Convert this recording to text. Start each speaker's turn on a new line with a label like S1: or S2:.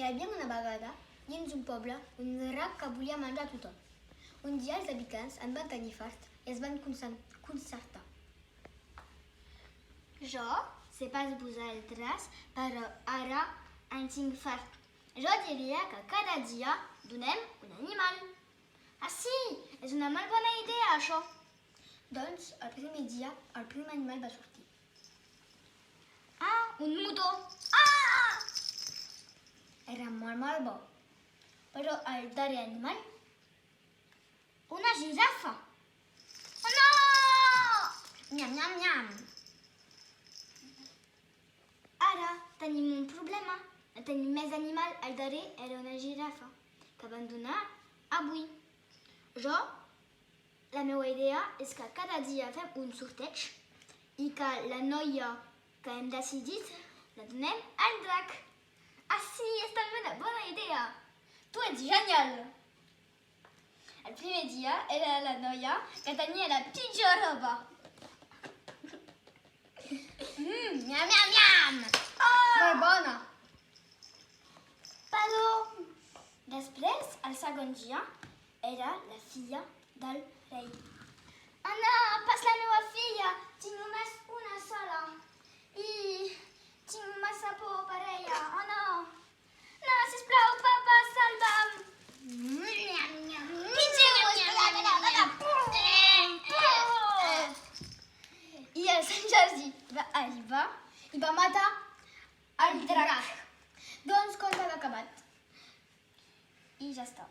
S1: Hi havia una vegada, dins un poble, un drac que volia menjar a tothom. Un dia els habitants en van tenir fart i es van concertar. Jo sé pas vosaltres, però ara en tinc fart. Jo diria que cada dia donem un animal. Ah sí, és una molt bona idea, això. Doncs, el primer dia, el primer animal va sortir. Ah, un mutó! Ah! Era molt bo. Però el darrer animal, una girafa. Oh no! Nyam, nyam, nyam. Ara tenim un problema. No tenim més animal. El darrer era una girafa que vam donar avui. La meva idea és que cada dia fem un sorteig i que la noia que hem decidit la donem al drac. Ah sí, és també una bona idea. Tu ets genial. El primer dia era la noia que tenia la pitjor roba. Nyam, nyam, nyam. Molt bona. Però després, el segon dia, era la filla del rei. Oh no, pas la meva filla. Tinc només una sola. I tinc massa por per ella. Oh no. No, sisplau, papa, salva'm. I el Sant Jordi va arribar i va matar el drac. Doncs, conte acabat. I ja està.